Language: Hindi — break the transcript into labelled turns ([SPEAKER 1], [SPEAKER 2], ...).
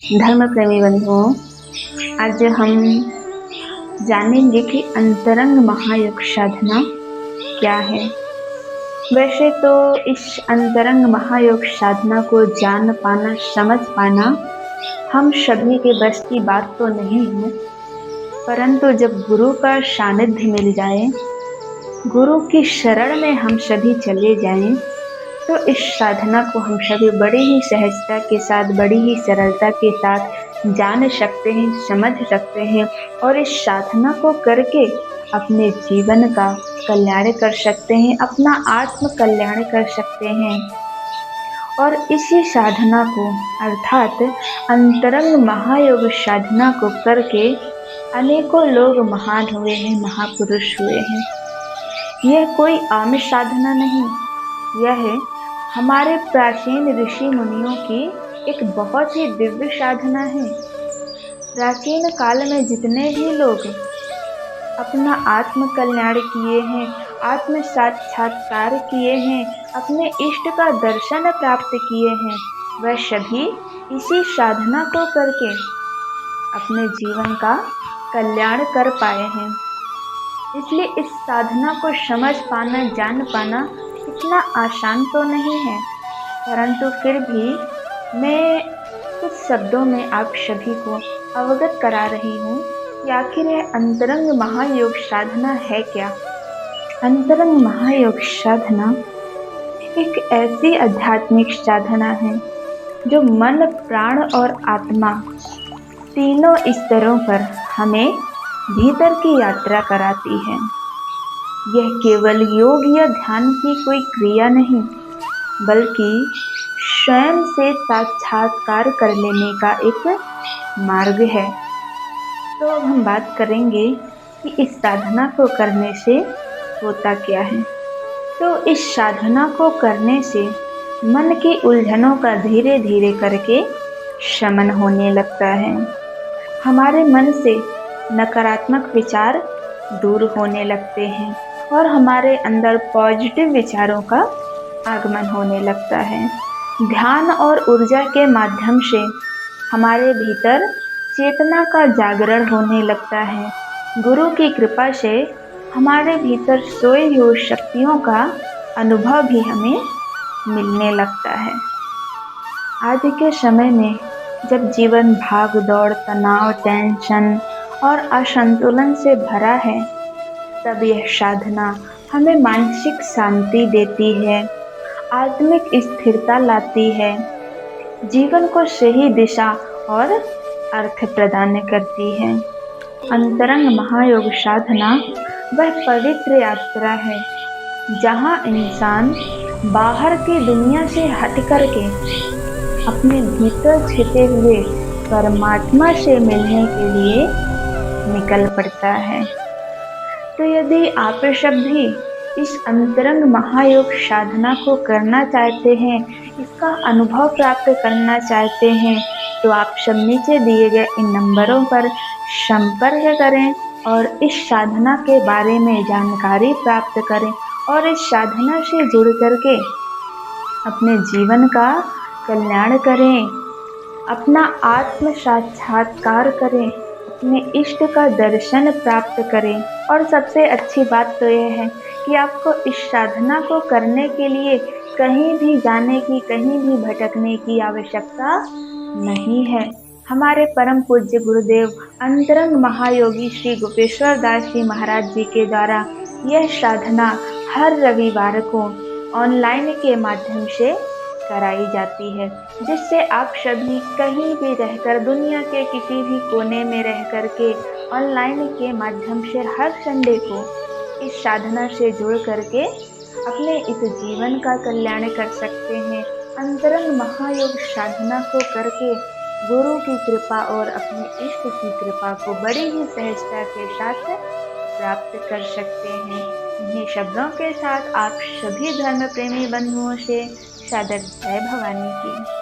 [SPEAKER 1] धर्म प्रेमी बंधुओं, आज हम जानेंगे कि अंतरंग महायोग साधना क्या है। वैसे तो इस अंतरंग महायोग साधना को जान पाना, समझ पाना हम सभी के बस की बात तो नहीं है, परंतु जब गुरु का सानिध्य मिल जाए, गुरु की शरण में हम सभी चले जाएं, तो इस साधना को हम सभी बड़ी ही सहजता के साथ, बड़ी ही सरलता के साथ जान सकते हैं, समझ सकते हैं और इस साधना को करके अपने जीवन का कल्याण कर सकते हैं, अपना आत्म कल्याण कर सकते हैं। और इसी साधना को अर्थात अंतरंग महायोग साधना को करके अनेकों लोग महान हुए हैं, महापुरुष हुए हैं। यह कोई आम साधना नहीं, यह हमारे प्राचीन ऋषि मुनियों की एक बहुत ही दिव्य साधना है। प्राचीन काल में जितने भी लोग अपना आत्म कल्याण किए हैं, आत्म साक्षात्कार किए हैं, अपने इष्ट का दर्शन प्राप्त किए हैं, वह सभी इसी साधना को करके अपने जीवन का कल्याण कर पाए हैं। इसलिए इस साधना को समझ पाना, जान पाना इतना आसान तो नहीं है, परंतु फिर भी मैं कुछ शब्दों में आप सभी को अवगत करा रही हूँ कि आखिर यह अंतरंग महायोग साधना है क्या। अंतरंग महायोग साधना एक ऐसी आध्यात्मिक साधना है जो मन, प्राण और आत्मा तीनों स्तरों पर हमें भीतर की यात्रा कराती है। यह केवल योग या ध्यान की कोई क्रिया नहीं, बल्कि स्वयं से साक्षात्कार कर लेने का एक मार्ग है। तो अब हम बात करेंगे कि इस साधना को करने से होता क्या है। तो इस साधना को करने से मन की उलझनों का धीरे धीरे करके शमन होने लगता है। हमारे मन से नकारात्मक विचार दूर होने लगते हैं और हमारे अंदर पॉजिटिव विचारों का आगमन होने लगता है। ध्यान और ऊर्जा के माध्यम से हमारे भीतर चेतना का जागरण होने लगता है। गुरु की कृपा से हमारे भीतर सोई हुई शक्तियों का अनुभव भी हमें मिलने लगता है। आज के समय में जब जीवन भाग दौड़, तनाव, टेंशन और असंतुलन से भरा है, तब यह साधना हमें मानसिक शांति देती है, आत्मिक स्थिरता लाती है, जीवन को सही दिशा और अर्थ प्रदान करती है। अंतरंग महायोग साधना वह पवित्र यात्रा है जहाँ इंसान बाहर की दुनिया से हट करके अपने भीतर छिपे हुए परमात्मा से मिलने के लिए निकल पड़ता है। तो यदि आप सब भी इस अंतरंग महायोग साधना को करना चाहते हैं, इसका अनुभव प्राप्त करना चाहते हैं, तो आप सब नीचे दिए गए इन नंबरों पर संपर्क करें और इस साधना के बारे में जानकारी प्राप्त करें और इस साधना से जुड़ करके अपने जीवन का कल्याण करें, अपना आत्म साक्षात्कार करें, अपने इष्ट का दर्शन प्राप्त करें। और सबसे अच्छी बात तो यह है कि आपको इस साधना को करने के लिए कहीं भी जाने की, कहीं भी भटकने की आवश्यकता नहीं है। हमारे परम पूज्य गुरुदेव अंतरंग महायोगी श्री गोपेश्वर दास जी महाराज जी के द्वारा यह साधना हर रविवार को ऑनलाइन के माध्यम से कराई जाती है, जिससे आप सभी कहीं भी रहकर, दुनिया के किसी भी कोने में रह करके ऑनलाइन के माध्यम से हर संडे को इस साधना से जुड़ करके अपने इस जीवन का कल्याण कर सकते हैं। अंतरंग महायोग साधना को करके गुरु की कृपा और अपने इष्ट की कृपा को बड़ी ही सहजता के साथ प्राप्त कर सकते हैं। इन्हीं शब्दों के साथ आप सभी धर्म प्रेमी बंधुओं से सादर जय भवानी की।